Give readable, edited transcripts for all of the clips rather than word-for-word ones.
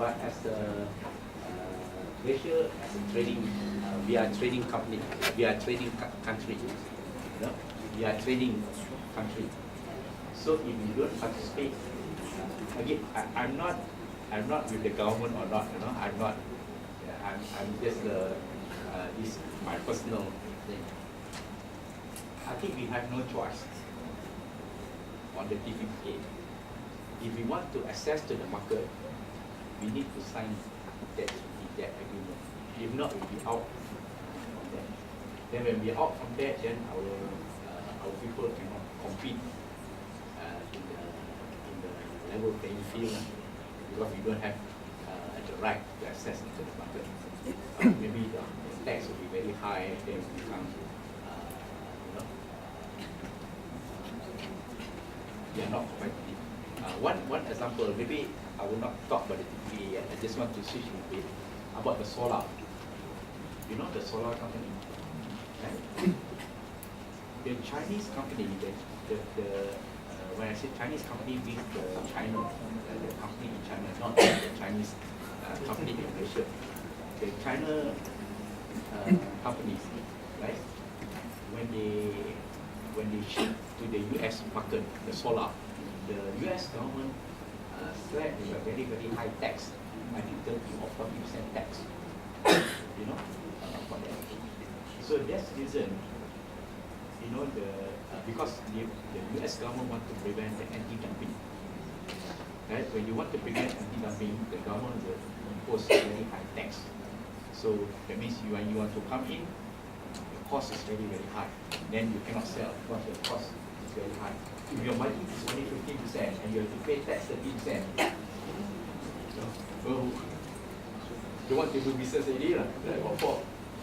but as a Malaysia, as a trading, we are trading company, we are trading country, you know, we are trading country. So if you don't participate, again, I'm not with the government or not, you know, I'm not, I'm just this my personal thing. I think we have no choice on the TPPA. If we want to access to the market, we need to sign that agreement. If not, we'll be out from that. Then when we're out from that, then our people cannot compete in the level playing field because we don't have the right to access into the market. Maybe the tax will be very high, then it becomes, you know, we are not competitive. One example, maybe I will not talk about the TPA yet. I just want to switch a bit about the solar. You know the solar company, right? The Chinese company, when I say Chinese company, means the China, the company in China, not the Chinese company in Malaysia. The China companies, right? When they ship to the US market, the solar, the US government slapped with a very, very high tax, I think 30 or 40% tax, you know, for that. So that's the reason, you know, because the US government want to prevent the anti-dumping, right? When you want to prevent anti-dumping, the government will impose a very high tax. So that means when you want to come in, the cost is very, very high. Then you cannot sell because the cost is very high. If your margin is only 15% and you have to pay tax 30%, well, you want to do business already, right? Or for,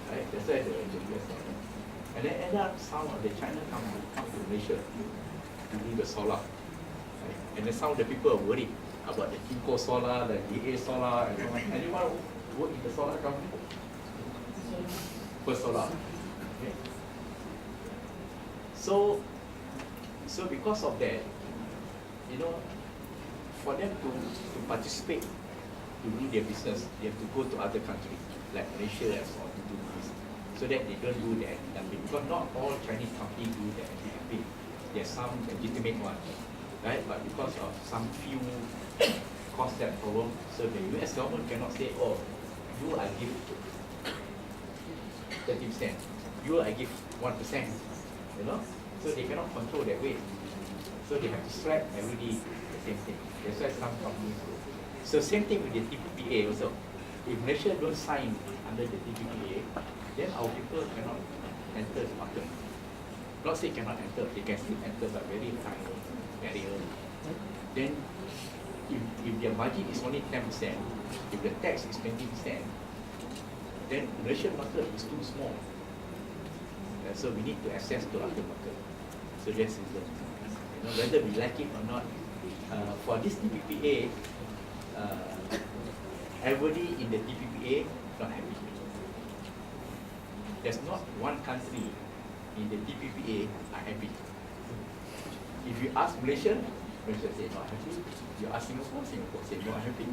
right? That's why the US government. And then end up some of the China company come to Malaysia to do the solar. Right? And then some of the people are worried about the Kimco solar, the DA solar, and so on. Anyone work in the solar company? For solar. Okay. So because of that, you know, for them to participate, to do their business, they have to go to other countries, like Malaysia and so on, to do this, so that they don't do the anti-dumping. Because not all Chinese companies do the anti-dumping. There's some legitimate ones, right? But because of some few cause that problem, so the US government cannot say, oh, you I give 30%, you I give 1%, you know? So they cannot control that way. So they have to slap every day the same thing. That's why some companies do. So same thing with the TPPA also. If Malaysia don't sign under the TPPA, then our people cannot enter the market. Not say cannot enter, they can still enter, but very high barrier. Then if their margin is only 10%, if the tax is 20%, then Malaysian market is too small. So we need to access to other market. So that's it. You know, whether we like it or not, for this TPPA, everybody in the TPPA not happy. There's not one country in the TPPA are happy. If you ask Malaysian, Malaysia say not happy. You ask Singapore, Singapore say not happy.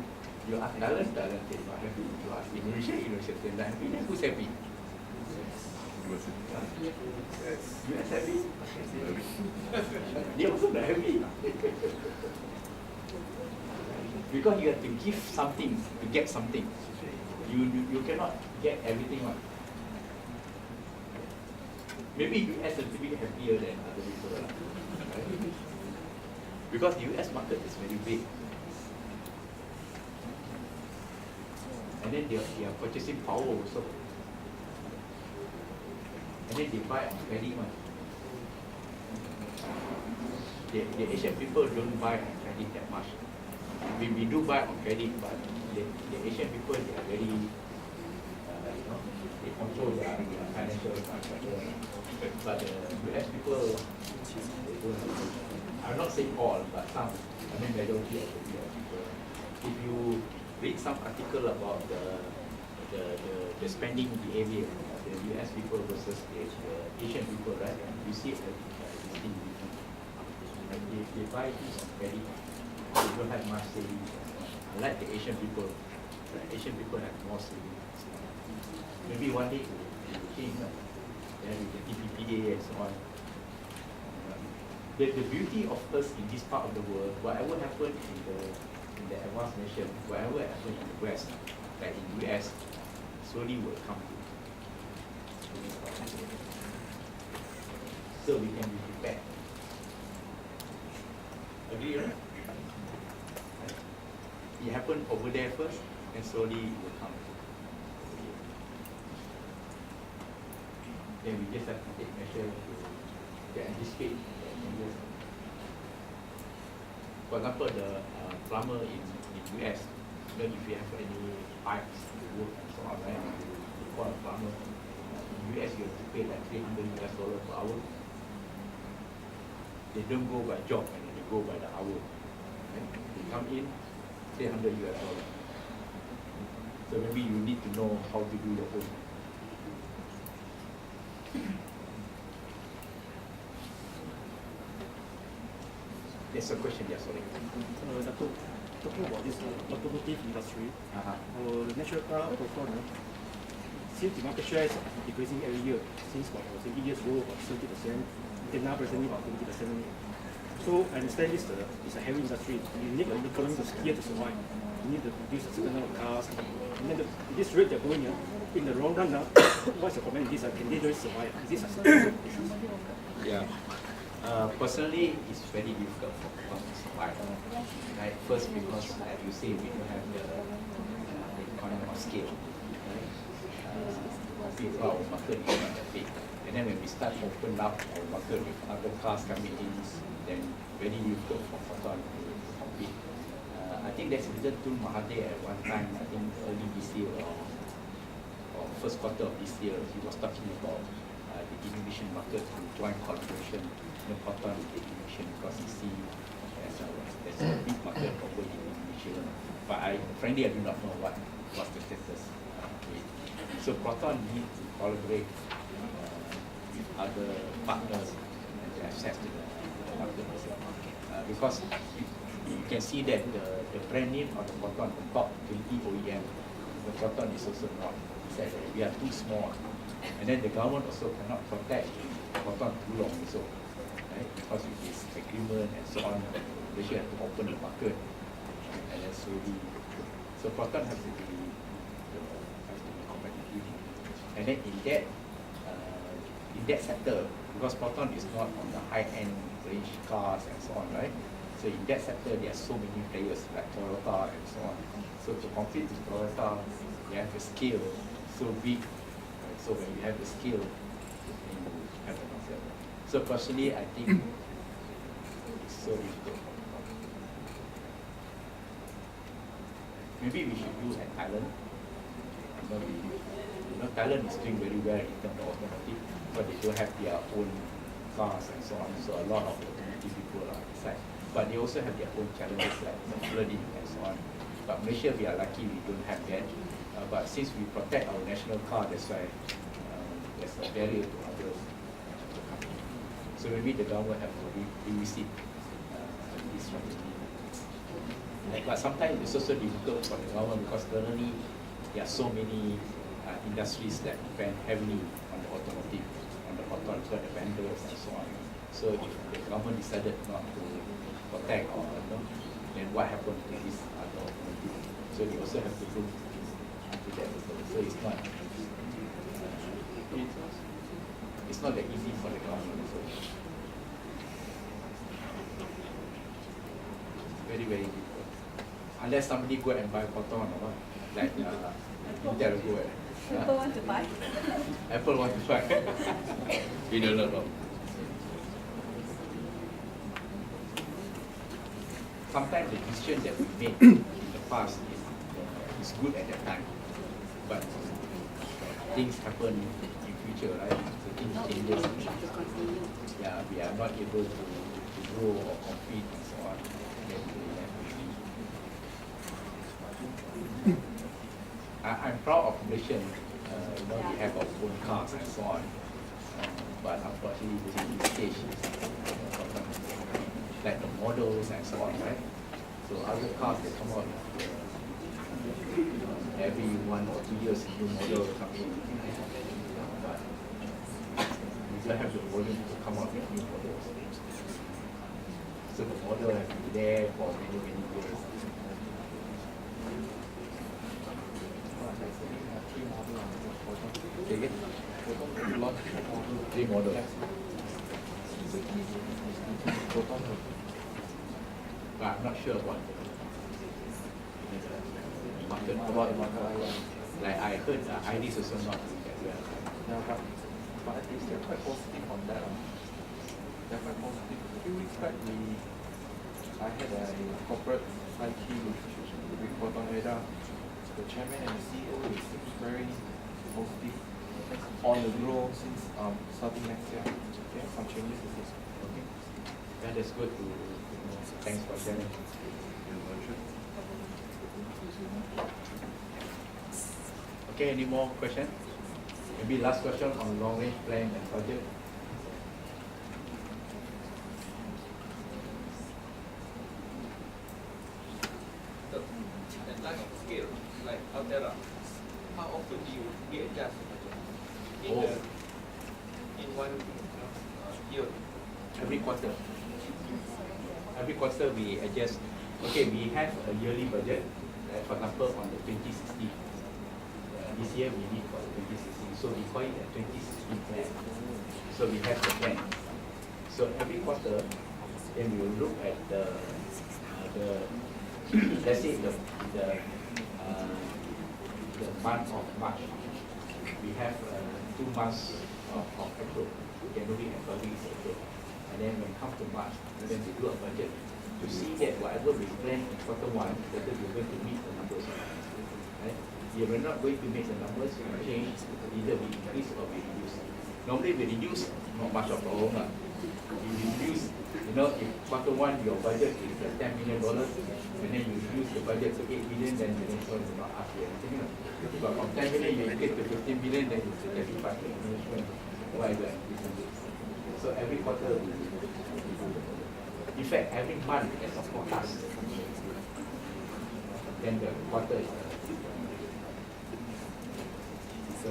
You ask Thailand, Thailand say not happy. You ask Indonesia, Indonesia say not happy. Then who's happy? US happy? They also not happy. Because you have to give something to get something. You cannot get everything one. Maybe US is a bit happier than other people. Right? Because the US market is very big. And then their purchasing power also. And then they buy on credit one. The Asian people don't buy on credit that much. We do buy on credit, but the Asian people, they are very, you know, they control their financial structure. But the US people, they don't. I'm not saying all, but some. I mean, majority of the US people. If you read some article about the spending behavior of the US people versus the Asian people, right? You see a distinct difference. Like they buy things on credit. They don't have much savings. Unlike the Asian people, Asian people have more savings. Maybe one day it will change, then with the TPPA and so on. The beauty of us in this part of the world, whatever happened in the advanced nation, whatever happened in the West, like in US, slowly will come to. So we can be prepared. Agree, right? It happened over there first, and slowly it will come. Then we just have to take measures to anticipate. For example, the plumber in US, if you have any pipes, wood and so on, right? You call a plumber. In US, you have to pay like $300 per hour. They don't go by job, and they go by the hour. Right? They come in, $300. So maybe you need to know how to do your own. There's a question there, sorry. Talking about this automotive industry, our national car Prof, since the market share is decreasing every year, since about 20 years ago about 70%, then now presently about 20%. So I understand this is a heavy industry. You need the economy to scale to survive. You need to produce a certain number of cars. And then this rate they're going in the long run, what's your comment on this? Can they really survive? Is this sustainable? Yeah. Personally, it's very difficult for us to survive. Right? First, because like you say, we don't have the economy of scale. Right? Our market is not that big. And then when we start to open up our market with other cars coming in, then very difficult for Proton to compete. I think that's written to Mahathir at one time, I think early this year or first quarter of this year, he was talking about the Indonesian market to join collaboration in Proton with the Indonesian, because he see there's a big market over in Indonesia. But frankly, I do not know what's the status. So Proton needs to collaborate with other partners and to access to the market. Because you can see that the brand name of the Proton, the top 20 OEM, the Proton is also not. He said we are too small. And then the government also cannot protect Proton too long also. Right? Because with this agreement and so on, they should have to open the market. And then slowly. So Proton has to be competitive. And then in that sector, because Proton is not on the high-end range cars and so on, right? So in that sector, there are so many players like Toyota and so on. So to compete with Toyota, you have a scale so big. Right? So when you have the scale, then you have the market. So personally, I think it's so difficult. Maybe we should do at Thailand. Thailand is doing very well in terms of automotive, but they don't have their own cars and so on. So a lot of automotive people are inside. But they also have their own challenges like the flooding and so on. But Malaysia, we are lucky we don't have that. But since we protect our national car, that's why there's a barrier to others. So maybe the government have to revisit this strategy. But sometimes it's also difficult for the government because currently there are so many industries that depend heavily on the automotive, on the auto, the vendors and so on. So if the government decided not to protect or then what happened to this other automotive? So they also have to look into that also. So it's not that easy for the government also. Very, very difficult. Unless somebody go and buy Proton or what, like Intel go and Apple want to buy? Apple want to buy. We don't know. Sometimes the decision that we made in the past is good at that time, but things happen in future, right? So things changes. Yeah, we are not able to grow or compete and so on. I'm proud of Malaysian. We have our own cars and so on. But unfortunately, the stage is like the models and so on, right? So other cars that come out 2 years new model or something. But we don't have the volume to come out with new models. So the model has been there for many, many years. Again? 3 models. But I'm not sure about the market. Like I heard ID is also not doing that well. Yeah, but I think they're quite positive on that. They're quite positive. A few weeks back, I had a corporate IT with Proton Ada. The chairman and the CEO seems very positive on the growth since starting next year. Okay, some changes to this. Okay. That is good to know. Thanks for sharing. Okay, any more questions? Maybe last question on long range plan and budget. So, at large scale, like Altera, how often do you readjust the budget? In one year? Every quarter. Every quarter we adjust. Okay, we have a yearly budget. For example, on the 2016. This year we need for the 2016. So we call it a 2016 plan. So we have the plan. So every quarter, then we will look at the let's say the month of March. We have 2 months of April. January and February is April. And then when it comes to March, then we do a budget to see that whatever we plan in quarter 1, whether we're going to meet the numbers or not. Right? If we're not going to meet the numbers, we change, either we increase or we reduce. Normally we reduce, not much of a problem. We reduce, if quarter 1 your budget is $10 million, and then you reduce the budget to 8 million, then the next one will not ask you anything. But from 10 million you increase to 15 million, then you say 35 million, whatever. So every quarter, in fact, every month as a forecast, then the quarter is so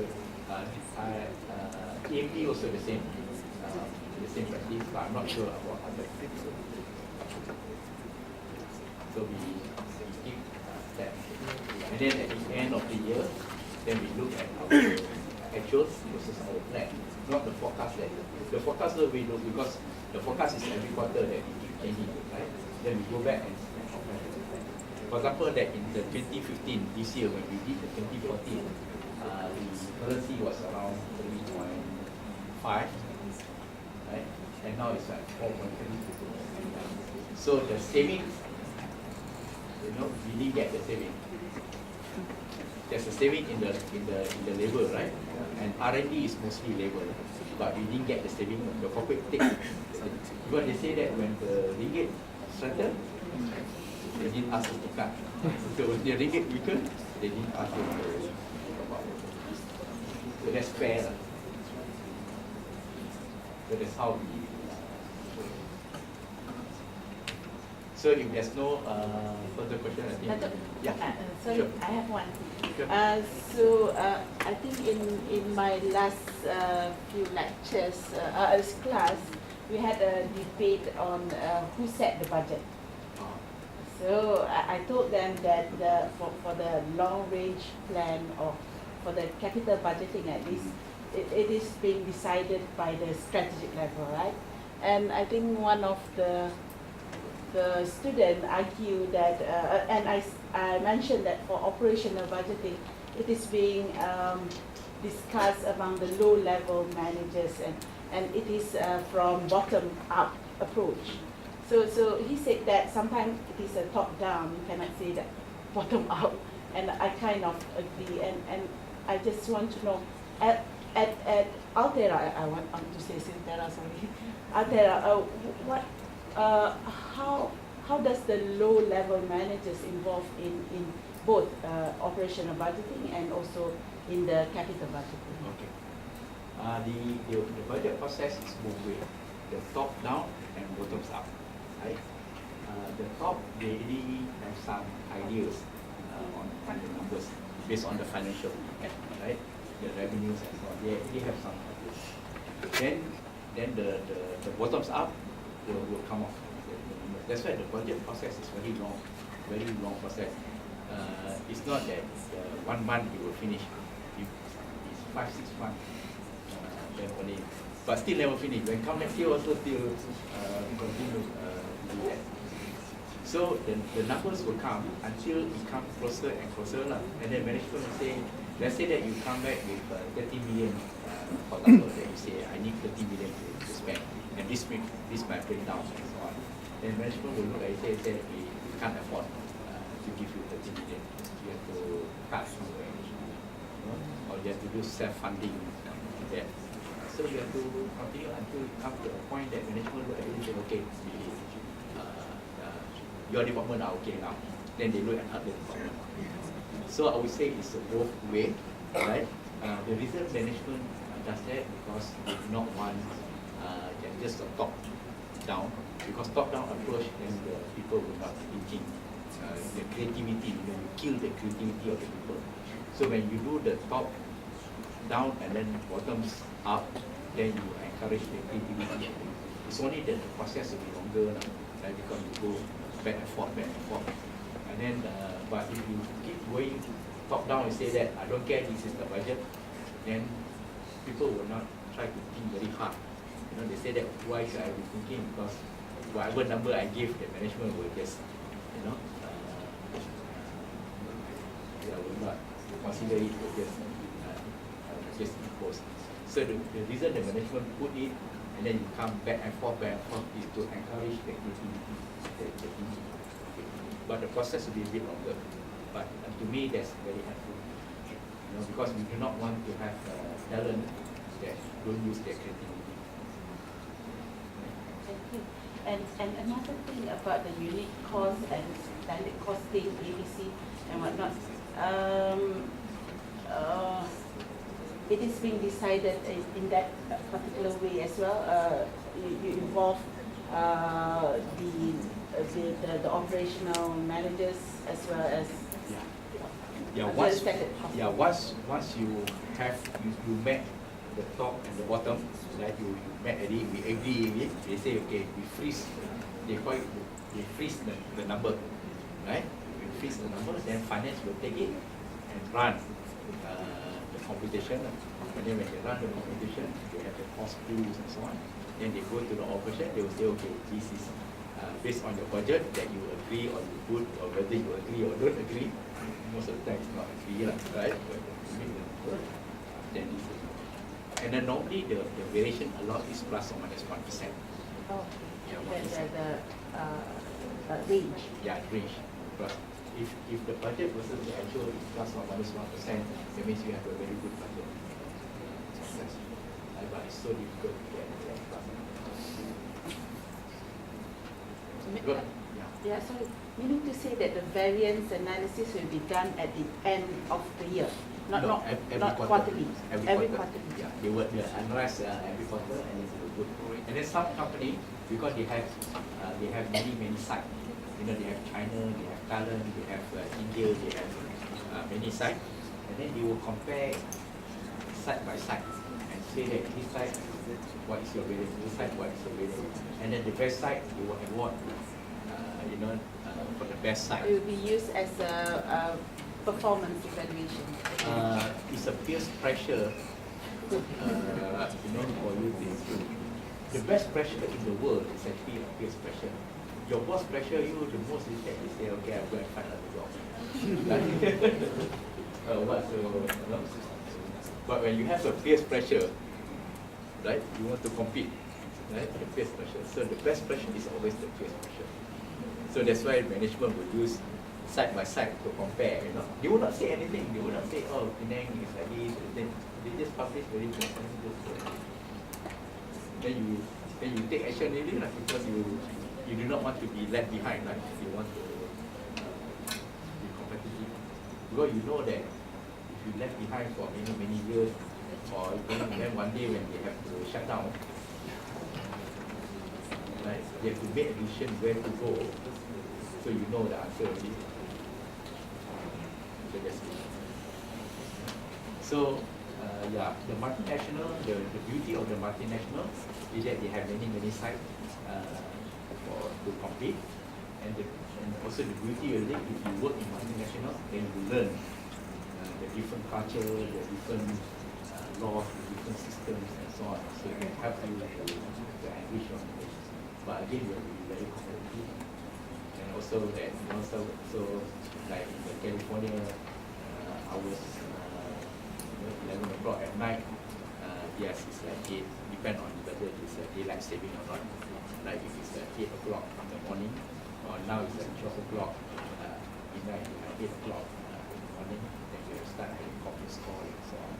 EMP also the same practice, but I'm not sure about other. So we keep that. And then at the end of the year, then we look at our actuals versus our plan, not the forecast. The forecast we do because the forecast is every quarter that we keep changing, right? Then we go back and compare. For example, that in the 2015, this year when we did the 2014, the currency was around 3.5, right? And now it's like 4.3. So the saving, we didn't get the saving. There's a saving in the labor, right? And R&D is mostly labor, but we didn't get the saving. The corporate take because they say that when the ringgit strengthened, they didn't ask us to cut. So when the ringgit weakened, they didn't ask us to. So that's fair. So that's how we. So if there's no further question, I think. Sorry, Sure. I have one. Sure. So I think in my last few lectures, class, we had a debate on who set the budget. So I told them that for the long range plan or for the capital budgeting at least, it is being decided by the strategic level, right? And I think one of the student argued that, and I mentioned that for operational budgeting, it is being discussed among the low-level managers, and it is from bottom-up approach. So he said that sometimes it is a top-down, you cannot say that bottom-up, and I kind of agree. And I just want to know, at Altera, I want to say Sintera, sorry, Altera, how does the low-level managers involved in both operational budgeting and also in the capital budgeting? Okay. The budget process is both way, the top down and bottoms up, right? The top, they really have some ideas on the numbers. based on the financial, right? The revenues and so on. They have some of this. Then the bottoms up will come off. That's why the budget process is very long process. It's not that 1 month you will finish. It's 5-6 months. Then only, but still never finish. When come next year also still continue to do that. So the numbers will come until it comes closer and closer, and then management will say, let's say that you come back with 30 million, for example, that you say I need 30 million to spend, and this might break down and so on. Then management will look at it and say we can't afford to give you 30 million. You have to cut somewhere, or you have to do self-funding there. So you have to continue until you come to a point that management look at it and say, okay, your department are okay now. Then they look at other department. So I would say it's a both way, right? The reason management does that because they do not want just a top down. Because top down approach, then the people will not thinking the creativity. You kill the creativity of the people. So when you do the top down and then bottoms up, then you encourage the creativity. It's only that the process will be longer, right? Because you go back and forth. And then, but if you keep going top down and say that I don't care, this is the budget, then people will not try to think very hard. They say that why should I be thinking? Because whatever number I give, the management will just, will not consider it, will just impose. So the reason the management put it, and then you come back and forth, is to encourage the creativity. But the process will be a bit longer. But to me, that's very helpful. Because we do not want to have talent that don't use their creativity. Thank you. And another thing about the unit cost and standard costing, ABC and whatnot, it is being decided in that particular way as well. You involve the operational managers as well as once you have you met the top and the bottom, like you met already, we agree with it. They say okay, we freeze. They call it they freeze the number, right? We freeze the number, then finance will take it and run the computation. And then when they run the computation, they have the cost pools and so on. Then they go to the operation. They will say, okay, this is based on your budget that you agree or you put, or whether you agree or don't agree. Most of the time it's not agree, right? But then this is. And then normally the variation allowed is plus or minus 1%. Oh, Yeah, the range. Yeah, range. Plus, if the budget versus the actual is plus or minus 1%, that means you have a very good budget. But it's so difficult to get plus. Yeah, so meaning to say that the variance analysis will be done at the end of the year, not quarterly. Every quarter. Yeah, they will analyze every quarter and it's good. And then some company, because they have many sites. They have China, they have Thailand, they have India, they have many sites, and then they will compare side by side and say that this side, what is your rating? This side, what is your rating? And then the best side, they will award, for the best side. It will be used as a performance evaluation. It's a peer pressure, for you to improve. The best pressure in the world is actually a peer pressure. Your boss pressure you the most is that you say, okay, I'll go and find another job. But when you have a peer pressure, right, you want to compete, right? The peer pressure. So the best pressure is always the peer pressure. So that's why management will use side by side to compare. They will not say anything. They will not say, oh, Penang is like this. They just publish very transparently. Then you take action really, because you do not want to be left behind, right? You want to be competitive. Because you know that if you left behind for many years, or then one day when they have to shut down, right? They have to make a decision where to go, so you know the answer already. So that's it. So yeah, the multinational, the beauty of the multinational is that they have many sites to compete, and also the beauty of it, if you work in multinational, then you learn the different culture, the different laws, the different systems, and so on. So it can help you to enrich your knowledge. But again, you have to be very competitive, and also that so like in California, hours 11 o'clock at night. Yes, it's like 8, depend on whether it's daylight saving or not. Like if it's 8 o'clock in the morning, or now it's 12 o'clock midnight, 8 o'clock in the morning, then you start having conference call and so on.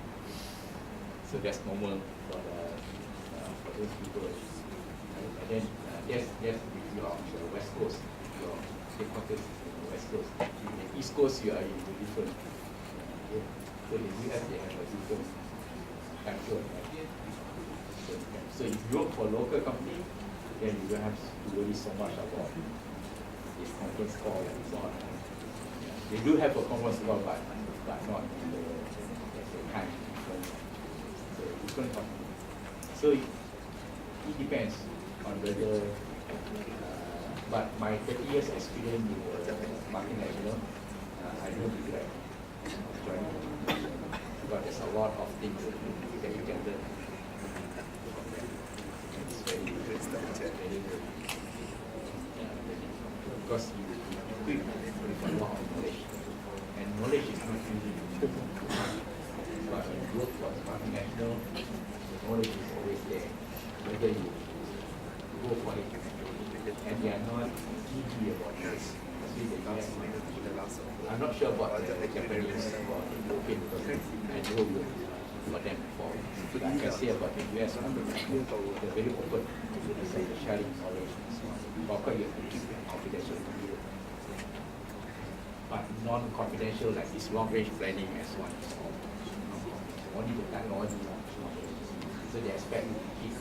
So that's normal for those people. And then yes, if you are on the West Coast, your headquarters is on the West Coast. In the East Coast, you are in the different. So in the US, they have a different time zone. So if you work for a local company, then you don't have to worry so much about this conference call and so on. They do have a conference call, but not in the time. So different company. So it depends on whether. But my 30 years experience in the multinational, I don't regret joining. But there's a lot of things that you can learn. It's very good. Because you equip with a lot of knowledge. And knowledge is not easy. But when you work for multinational, the knowledge is always there. Whether you go for it. And they are not easy about this. I'm not sure about the Japanese or the European because I know you for them before. But I can say about the US, they're very open to sharing knowledge and so on. Of course, you have to keep it confidential to you. But non-confidential, like this long-range planning and so on. Only the technology. So they expect you to keep.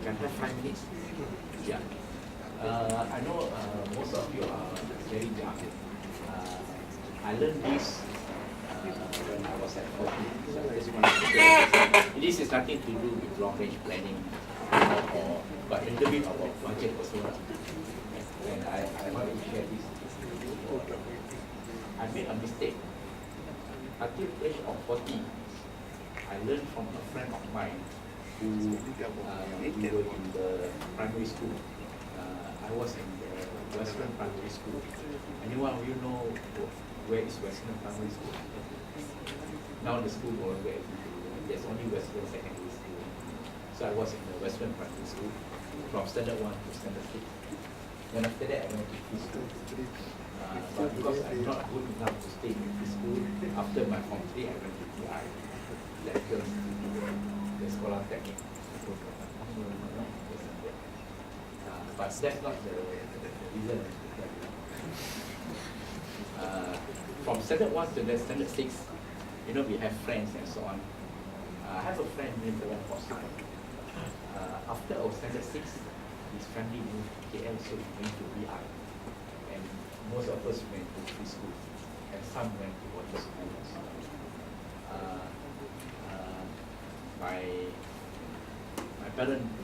Can I have 5 minutes? Yeah. I know most of you are very young. I learned this when I was at 14. So I just wanted to share. This is nothing to do with long-range planning, but a little bit about budget also. And I want to share this. I made a mistake. Until the age of 40, I learned from a friend of mine who we were in the primary school. I was in the Western Primary School. Anyone of you know where is Western Primary School? Now the school no longer exists. There's only Western Secondary School. So I was in the Western Primary School from standard 1 to standard 6. Then after that I went to preschool. But because I'm not good enough to stay in preschool, after my form 3 I went to TI. Lectures, the Sekolah Teknik. But that's not the reason. From standard 1 to the standard 6, we have friends and so on. I have a friend named Prof. After our standard 6, his family moved to KL, so he went to BI. And most of us went to preschool, and some went to water school.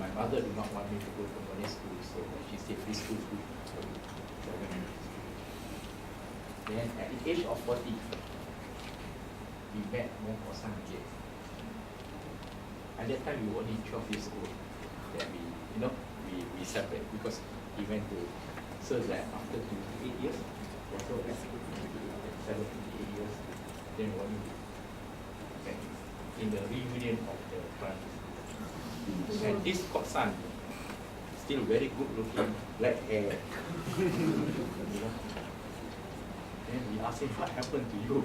My mother did not want me to go to Malay school, so she said free school is good. So I went to school. Then at the age of 40, we met more for some again. At that time we were only 12 years old. Then we separate because he went to, so that after 28 years, also 7 to 8 years, then we only in the reunion of the primary. And this son, still very good looking, black hair. Then we asked him, what happened to you?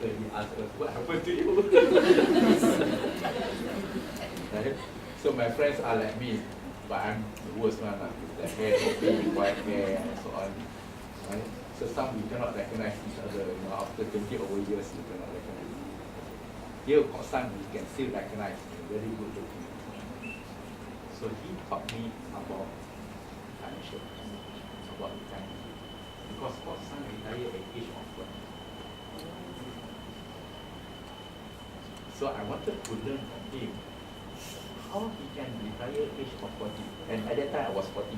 Then he asked us, what happened to you? Right? So my friends are like me, but I'm the worst one, with the hair, big white hair, and so on. Right? So some we cannot recognize each other, after 20 over years, you cannot recognize. Here, son, we can still recognize, very good looking. So he taught me about financial. about retirement because our son retired at age of 40. So I wanted to learn from him how he can retire age of 40. And at that time I was 40.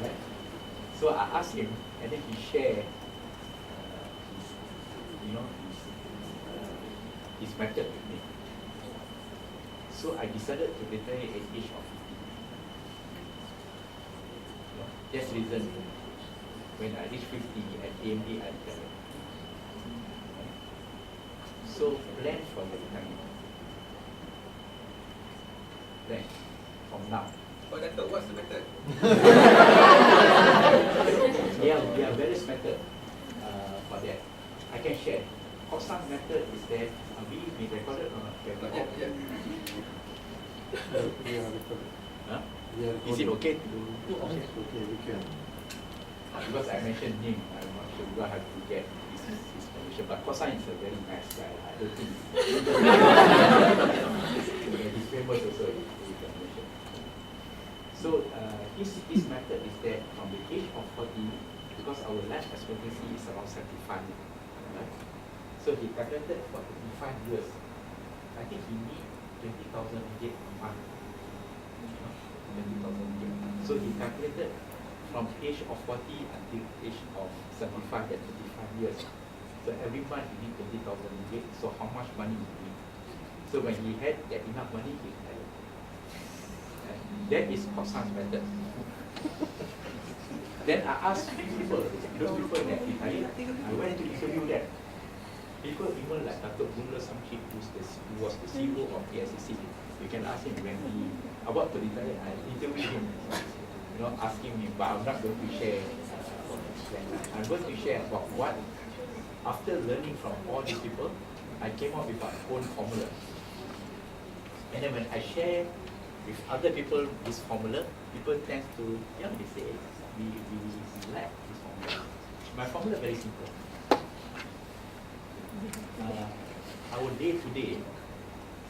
Right? So I asked him, and then he shared his method with me. So I decided to retire at age of 50. That's the reason when I reached 50 at AMD I retired. So plan for your retirement. Plan from now. Oh, Dato', what's the method? There are various methods for that. I can share. Some method is that we recorded or not? Yeah. Huh? Yeah, Is it okay to do? Okay, we can. Because I mentioned him, I'm not sure we will have to get his permission. But Kosan is a very nice guy. I don't think he's famous also with permission. So his method is that from the age of 40, because our life expectancy is around 75, right? So he calculated for 25 years. I think he needs 20,000 ringgit a month. 20,000 ringgit. So he calculated from age of 40 until age of 75, that 25 years. So every month he needs 20,000 ringgit. So how much money he need? So when he had that enough money, he retired. That is Kosan's method. Then I asked people, those people that retired, I went to interview them. People even like Dato' Gula Samshid, who was the CEO of PSCC. You can ask him when he about to retire. I interviewed him, asking him, but I'm not going to share. I'm going to share about what, after learning from all these people, I came up with my own formula. And then when I share with other people this formula, people tend to, they say, we like this formula. My formula is very simple. Our day-to-day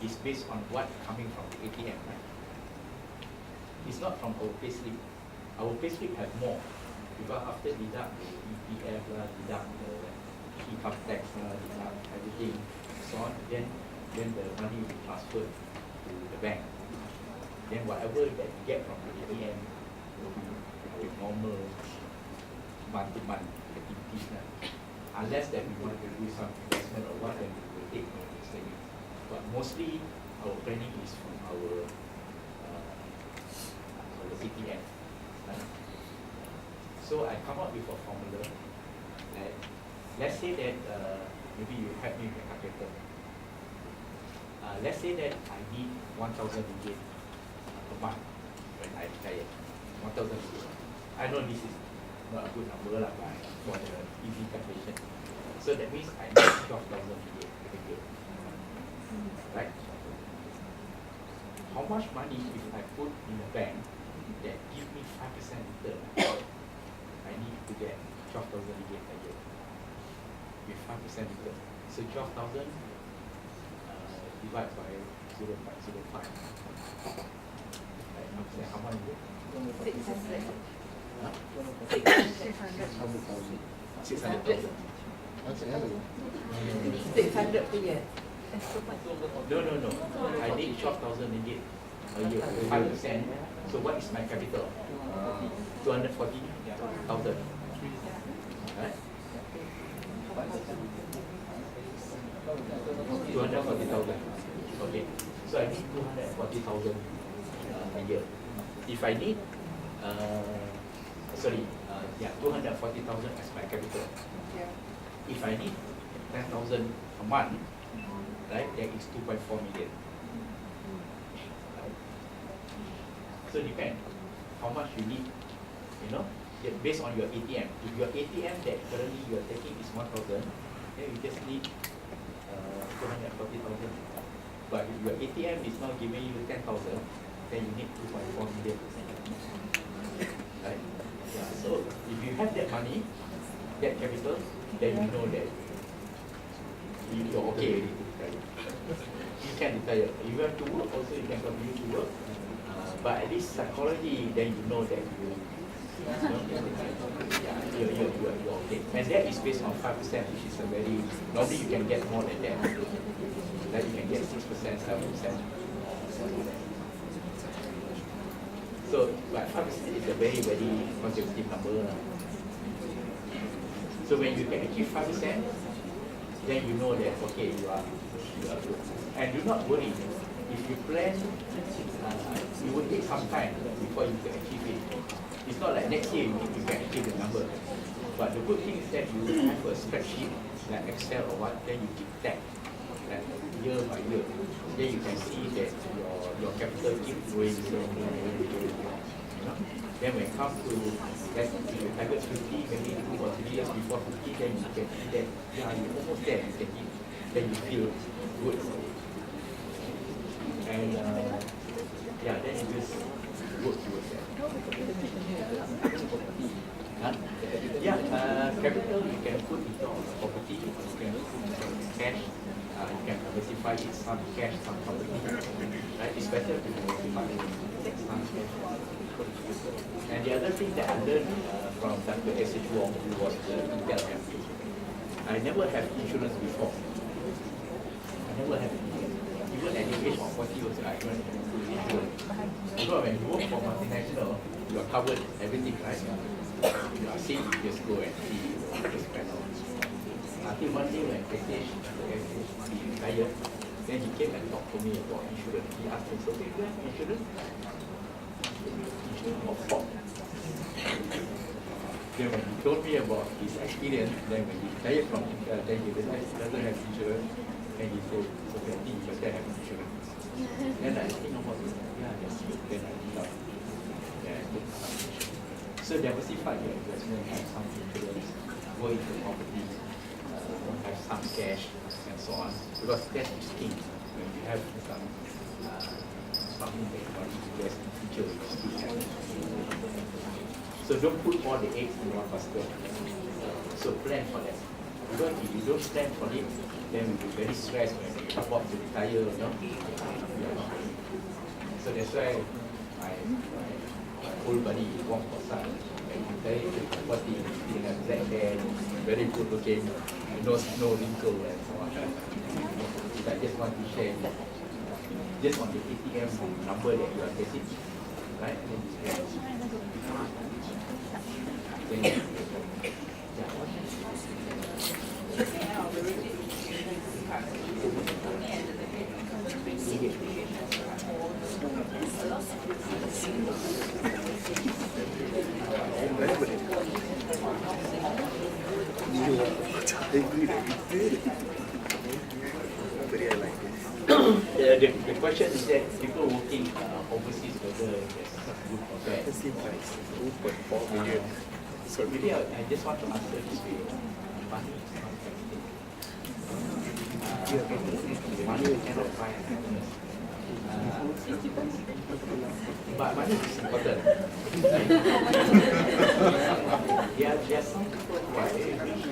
is based on what coming from the ATM, right? It's not from our payslip. Our payslip have more, because after deduct the EPF, deduct the income tax, deduct everything, so on, then the money will be transferred to the bank. Then whatever that we get from the ATM will be our normal month-to-month activities. Unless that we want to do some investment or what, then we will take from the savings. But mostly our planning is from our ATM. Right? So I come up with a formula. Like, let's say that maybe you help me with a calculator. Let's say that I need 1,000 ringgit per month when I retire. 1,000 ringgit. I know this is not a good number lah, but for the easy calculation. So that means I need 12,000 ringgit every year. Right? How much money if I put in a bank that give me 5% return? I need to get 12,000 ringgit a year with 5% return. So 12,000 divided by 0.05. Right? How much is it? 600. Huh? 600. 600,000. 600 per year. No. I need 12,000 ringgit a year, 5%. So what is my capital? 240,000. Right? 240,000. Okay. So I need 240,000 a year. If I need, 240,000 as my capital. If I need 10,000 a month, right, that is 2.4 million. Right? So depend how much you need, based on your ATM. If your ATM that currently you are taking is 1,000, then you just need 240,000. But if your ATM is now giving you 10,000, then you need 2.4 million. Right? Yeah. So if you have that money, that capital, then you know that you're okay already. Right? you can retire. If you have to work also, you can continue to work. But at least psychology, then you know that you're okay. And that is based on 5%, which is a very, normally you can get more than that. Like you can get 6%, 7%. So, but 5% is a very, very conservative number. So when you can achieve 5%, then you know that, okay, you are good. And do not worry. If you plan, it will take some time before you can achieve it. It's not like next year you can achieve the number. But the good thing is that you have a spreadsheet, like Excel or what, then you keep track, like year by year. Then you can see that your capital keep growing. Then when it comes to, let's say you target 50, maybe 2 or 3 years before 50, then you can see that, yeah, you're almost there, you can hit. Then you feel good. And yeah, then you just work towards that. Yeah, capital you can put into property, you can put cash, you can diversify it, some cash, some property. Right? It's better to diversify some cash. And the other thing that I learned from Dr. S.H. Wong was the Intel campaign. I never had insurance before. I never had insurance. Even at the age of 40 years, I don't have insurance. Because when you work for multinational, you are covered everything, right? You are safe, you just go and see, just spend on. Until one day when Prakash retired, then he came and talked to me about insurance. He asked me, so do you have insurance? Of what? Then when he told me about his experience, then when he retired from Intel, then he realized he doesn't have insurance. And he said, so I think you better have insurance. Then I think about it, yeah, that's good. Then I thought, yeah, I took some insurance. So diversify your investment, have some insurance, go into property, have some cash, and so on. Because cash is king. When you have something that you want to invest in future, you still have. So don't put all the eggs in one basket. So plan for that. Because if you don't plan for it, then you'll be very stressed when you're about to retire, you know. So that's why my old buddy Wong Kosan, when he retired to 40, he had black hair, very good looking, no wrinkle and so on. So I just want to share, just on the ATM number that you are getting, right? Then, the question is that people working overseas, whether there's good or bad. So maybe I just want to answer this way. Money is not everything. Money cannot buy happiness. But money is important. There are some people who are very rich,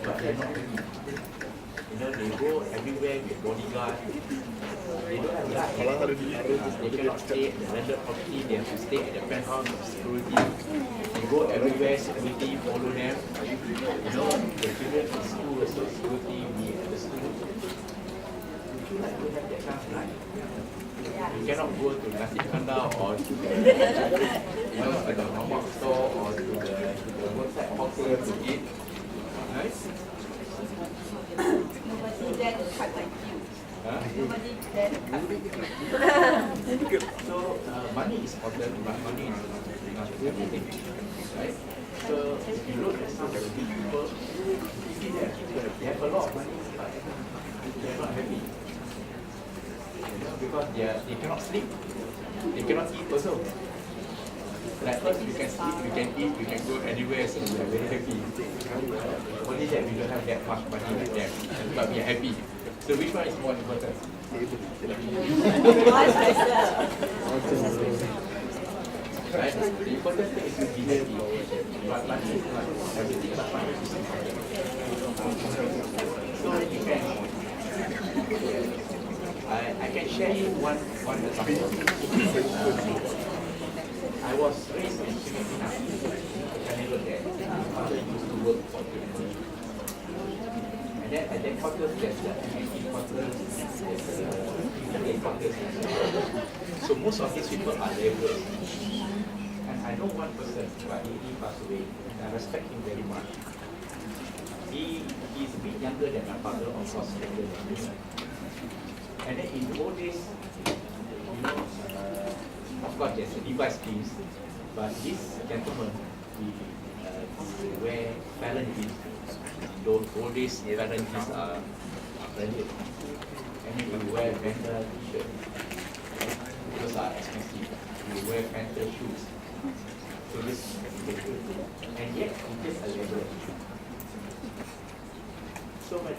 but they're not happy. You know, they go everywhere with bodyguard. They don't have that. They cannot stay at the landed property. They have to stay at the penthouse of security. They go everywhere, security follow them. You know, the children in school also security be at the school. Would you like to have that kind of life? You cannot go to Nasi Kandar or to the mamak store or to the roadside hawker to eat. Right? Nobody there to cut like you. Nobody there to cut like you. So money is important, but money is not everything. Right? So if you look at some of the big people, you see that they have a lot of money, but they are not happy. You know, because they cannot sleep, they cannot eat also. Like us, we can sleep, we can eat, we can go anywhere, so we are very happy. Only that we don't have that much money like them, but we are happy. So which one is more important? Right? The important thing is to be happy. But money is not everything, but money is important. So it depends. I can share you one example. I was raised in Singapore. I never there. My father used to work for people. And then at that quarters, there's the IT quarters, there's the internet quarters. So most of these people are laborers. And I know one person, but he passed away. And I respect him very much. He's a bit younger than my father, of course, younger than me. And then in the old days, you know, of course there's a device schemes, but this gentleman, he wear Fallon jeans. Those old days, Fallon jeans are branded. And then he wear Vendor t-shirt. Those are expensive. He wear Panther shoes. So this is good. And yet, he is a laborer. So when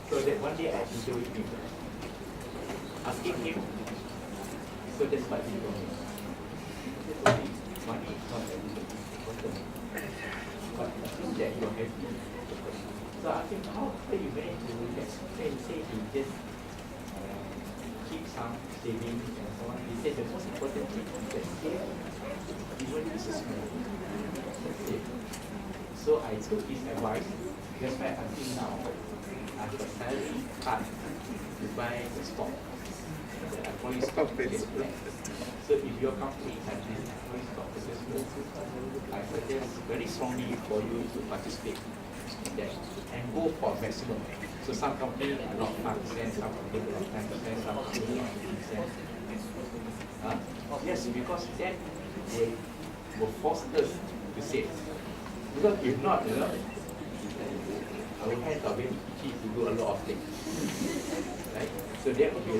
so that one day I interviewed him, asking him, so that's what he told me. He told me, money is not everything, but I think that you're happy. So I think, how you manage to do that? Then he said he just keep some savings and so on. He said the most important thing is that save, even if it's a small. So I took his advice. That's why until now, I have a salary card to buy the stock. The employee stock purchase plan. So if your company has this employee stock purchase plan, I suggest very strongly for you to participate in that and go for maximum. So some companies allot 5%, some companies allot 10%, some companies allot 50%. Yes, because that will force us to save. Because if not, you know, our hands are very cheap to do a lot of things. Right? So that would be a